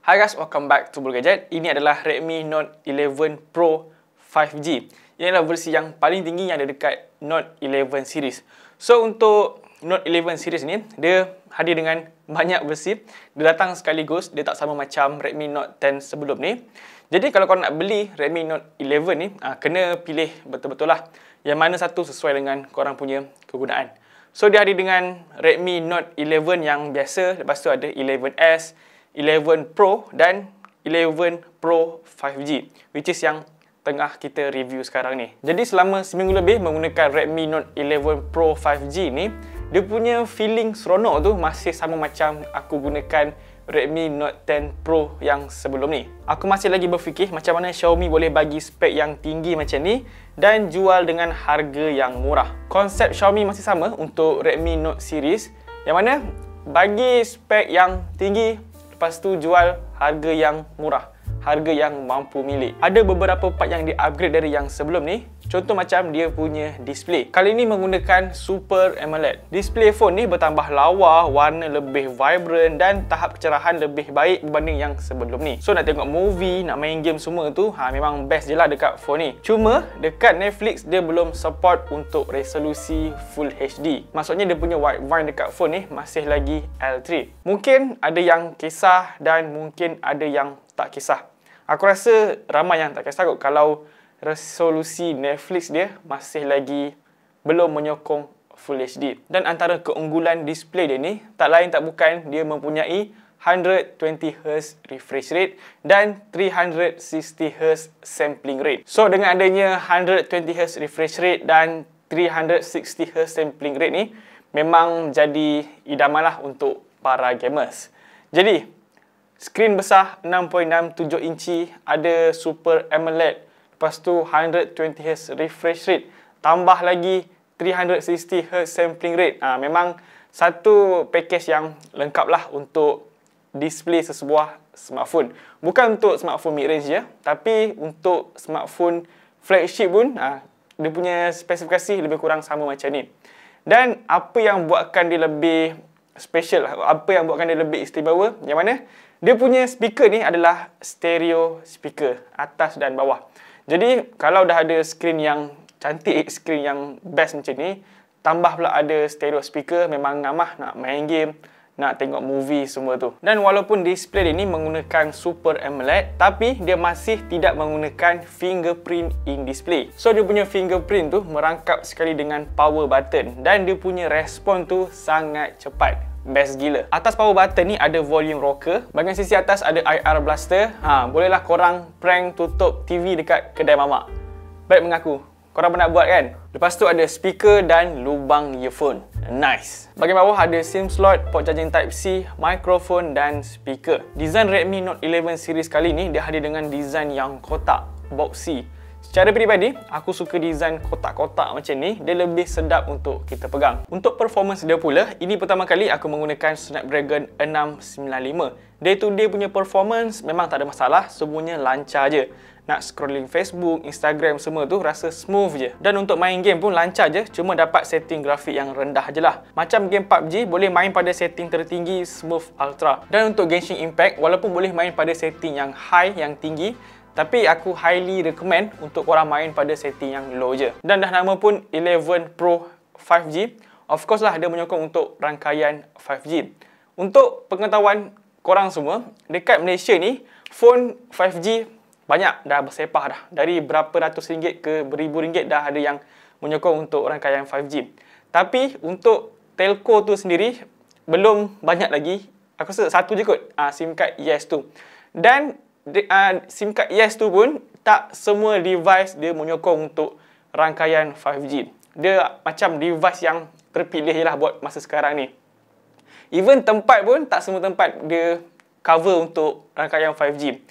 Hi guys, welcome back to Bulu Gadget. Ini adalah Redmi Note 11 Pro 5G. Ini adalah versi yang paling tinggi yang ada dekat Note 11 series. So untuk Note 11 series ni, dia hadir dengan banyak versi. Dia datang sekaligus, dia tak sama macam Redmi Note 10 sebelum ni. Jadi kalau korang nak beli Redmi Note 11 ni, kena pilih betul-betul lah yang mana satu sesuai dengan korang punya kegunaan. So dia hadir dengan Redmi Note 11 yang biasa, lepas tu ada 11S, 11 Pro dan 11 Pro 5G, which is yang tengah kita review sekarang ni. Jadi selama seminggu lebih menggunakan Redmi Note 11 Pro 5G ni, dia punya feeling seronok tu masih sama macam aku gunakan Redmi Note 10 Pro yang sebelum ni. Aku masih lagi berfikir macam mana Xiaomi boleh bagi spek yang tinggi macam ni dan jual dengan harga yang murah. Konsep Xiaomi masih sama untuk Redmi Note series, yang mana bagi spek yang tinggi, lepas tu jual harga yang murah, harga yang mampu milik. Ada beberapa part yang di-upgrade dari yang sebelum ni. Contoh macam dia punya display. Kali ini menggunakan Super AMOLED. Display phone ni bertambah lawa, warna lebih vibrant dan tahap kecerahan lebih baik berbanding yang sebelum ni. So nak tengok movie, nak main game semua tu, memang best je lah dekat phone ni. Cuma dekat Netflix dia belum support untuk resolusi Full HD. Maksudnya dia punya wideband dekat phone ni masih lagi L3. Mungkin ada yang kisah dan mungkin ada yang tak kisah. Aku rasa ramai yang tak kisah kot kalau resolusi Netflix dia masih lagi belum menyokong Full HD. Dan antara keunggulan display dia ni, tak lain tak bukan dia mempunyai 120Hz refresh rate dan 360Hz sampling rate. So dengan adanya 120Hz refresh rate dan 360Hz sampling rate ni, memang jadi idaman lah untuk para gamers. Jadi skrin besar 6.67 inci, ada Super AMOLED, lepas tu 120Hz refresh rate, tambah lagi 360Hz sampling rate. Memang satu package yang lengkap lah untuk display sesebuah smartphone. Bukan untuk smartphone mid-range je, tapi untuk smartphone flagship pun dia punya spesifikasi lebih kurang sama macam ni. Dan apa yang buatkan dia lebih special, apa yang buatkan dia lebih istimewa, yang mana dia punya speaker ni adalah stereo speaker, atas dan bawah. Jadi kalau dah ada skrin yang cantik, skrin yang best macam ni, tambah pula ada stereo speaker, memang ngamah nak main game, nak tengok movie semua tu. Dan walaupun display dia ni menggunakan Super AMOLED, tapi dia masih tidak menggunakan fingerprint in display. So dia punya fingerprint tu merangkap sekali dengan power button dan dia punya respon tu sangat cepat. Best gila. Atas power button ni ada volume rocker. Bahagian sisi atas ada IR blaster. Bolehlah korang prank tutup TV dekat kedai mamak. Baik mengaku. Korang pernah buat kan? Lepas tu ada speaker dan lubang earphone. Nice. Bahagian bawah ada SIM slot, port charging Type-C, mikrofon dan speaker. Design Redmi Note 11 series kali ni dia hadir dengan design yang kotak, boxy. Secara peribadi, aku suka design kotak-kotak macam ni. Dia lebih sedap untuk kita pegang. Untuk performance dia pula, ini pertama kali aku menggunakan Snapdragon 695. Day to day punya performance memang tak ada masalah. Semuanya lancar je. Nak scrolling Facebook, Instagram semua tu rasa smooth je. Dan untuk main game pun lancar je. Cuma dapat setting grafik yang rendah je lah. Macam game PUBG, boleh main pada setting tertinggi Smooth Ultra. Dan untuk Genshin Impact, walaupun boleh main pada setting yang high, yang tinggi, tapi aku highly recommend untuk korang main pada setting yang low je. Dan dah nama pun 11 Pro 5G, of course lah dia menyokong untuk rangkaian 5G. Untuk pengetahuan korang semua, dekat Malaysia ni, phone 5G banyak dah bersepah dah. Dari berapa ratus ringgit ke beribu ringgit dah ada yang menyokong untuk rangkaian 5G. Tapi untuk telco tu sendiri, belum banyak lagi. Aku rasa satu je kot, SIM card Yes tu. Dan SIM card Yes tu pun tak semua device dia menyokong untuk rangkaian 5G. Dia macam device yang terpilih je lah buat masa sekarang ni. Even tempat pun tak semua tempat dia cover untuk rangkaian 5G.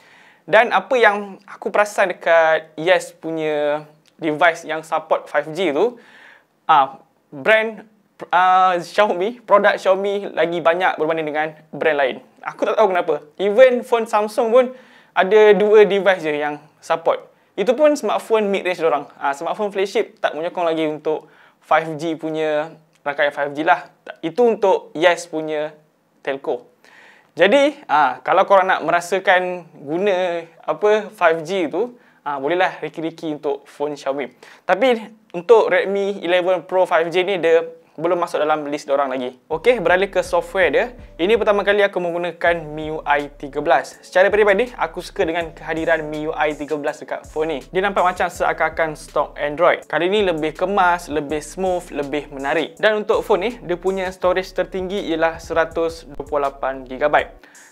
Dan apa yang aku perasan dekat Yes punya device yang support 5G tu, brand Xiaomi, produk Xiaomi lagi banyak berbanding dengan brand lain. Aku tak tahu kenapa. Even phone Samsung pun ada 2 device je yang support. Itu pun smartphone mid-range diorang. Smartphone flagship tak menyokong lagi untuk 5G punya rangkaian 5G lah. Itu untuk Yes punya telco. Jadi, kalau korang nak merasakan guna 5G tu, bolehlah riki-riki untuk phone Xiaomi. Tapi untuk Redmi 11 Pro 5G ni dia belum masuk dalam list diorang lagi. Okey, beralih ke software dia. Ini pertama kali aku menggunakan MIUI 13. Secara peribadi, aku suka dengan kehadiran MIUI 13 dekat phone ni. Dia nampak macam seakan-akan stok Android. Kali ni lebih kemas, lebih smooth, lebih menarik. Dan untuk phone ni, dia punya storage tertinggi ialah 128GB.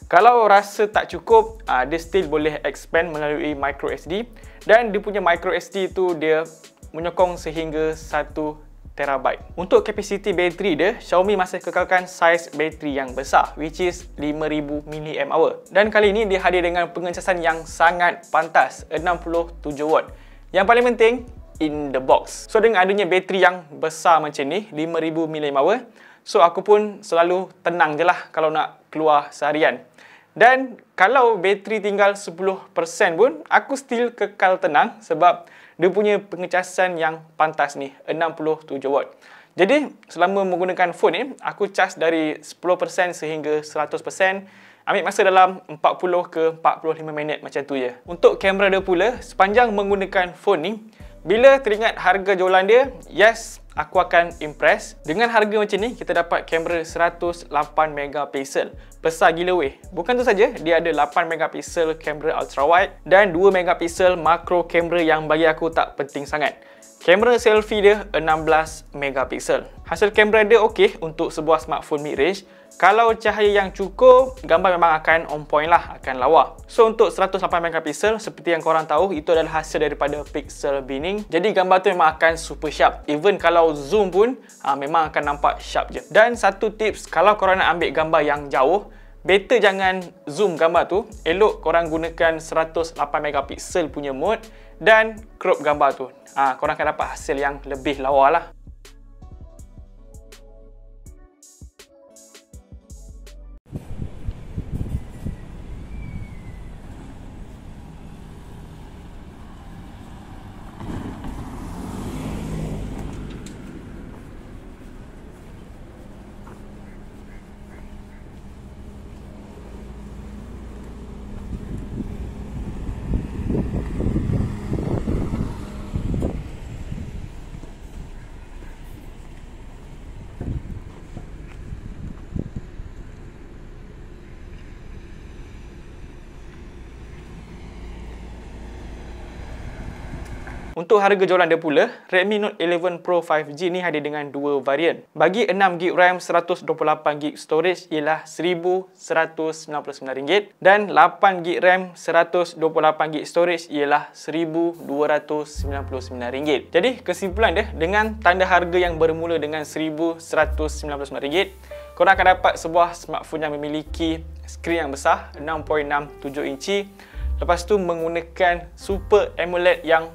Kalau rasa tak cukup, dia still boleh expand melalui microSD. Dan dia punya microSD tu dia menyokong sehingga 1TB. Untuk kapasiti bateri dia, Xiaomi masih kekalkan saiz bateri yang besar, which is 5000 mAh. Dan kali ini dia hadir dengan pengecasan yang sangat pantas, 67W. Yang paling penting, in the box. So dengan adanya bateri yang besar macam ni, 5000 mAh, so aku pun selalu tenang je lah kalau nak keluar seharian. Dan kalau bateri tinggal 10% pun, aku still kekal tenang sebab dia punya pengecasan yang pantas ni, 67W. Jadi, selama menggunakan phone ni, aku charge dari 10% sehingga 100%. Ambil masa dalam 40 ke 45 minit macam tu je. Untuk kamera dia pula, sepanjang menggunakan phone ni, bila teringat harga jualan dia, yes, aku akan impress. Dengan harga macam ni, kita dapat kamera 108MP. Besar gila weh. Bukan tu saja, dia ada 8MP kamera ultra wide dan 2MP makro kamera yang bagi aku tak penting sangat. Kamera selfie dia 16MP. Hasil kamera dia okey untuk sebuah smartphone mid-range. Kalau cahaya yang cukup, gambar memang akan on point lah, akan lawa. So untuk 108MP, seperti yang korang tahu, itu adalah hasil daripada pixel binning. Jadi gambar tu memang akan super sharp. Even kalau zoom pun, memang akan nampak sharp je. Dan satu tips, kalau korang nak ambil gambar yang jauh, better jangan zoom gambar tu. Elok korang gunakan 108MP punya mode dan crop gambar tu. Korang akan dapat hasil yang lebih lawa lah. Untuk harga jualan dia pula, Redmi Note 11 Pro 5G ni hadir dengan dua varian. Bagi 6GB RAM 128GB storage ialah RM1,199 dan 8GB RAM 128GB storage ialah RM1,299. Jadi kesimpulan dia, dengan tanda harga yang bermula dengan RM1,199, korang akan dapat sebuah smartphone yang memiliki skrin yang besar 6.67 inci. Lepas tu menggunakan Super AMOLED yang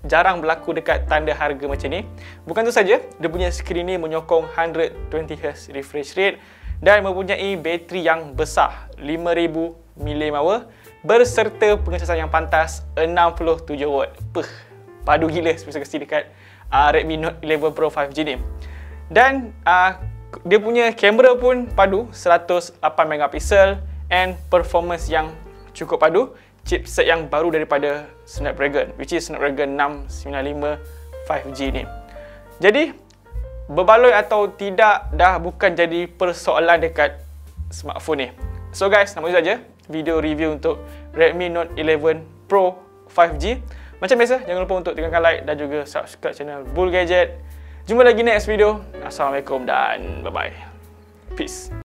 jarang berlaku dekat tanda harga macam ni. Bukan tu saja, dia punya skrin ni menyokong 120Hz refresh rate dan mempunyai bateri yang besar 5000 mAh berserta pengecasan yang pantas 67W. Padu gila spesifikasi dekat Redmi Note 11 Pro 5G ni. Dan dia punya kamera pun padu, 108MP and performance yang cukup padu. Chipset yang baru daripada Snapdragon, which is Snapdragon 695 5G ni. Jadi, berbaloi atau tidak dah bukan jadi persoalan dekat smartphone ni. So guys, nampak saja video review untuk Redmi Note 11 Pro 5G. Macam biasa, jangan lupa untuk tekankan like dan juga subscribe channel Bull Gadget. Jumpa lagi next video. Assalamualaikum dan bye-bye. Peace.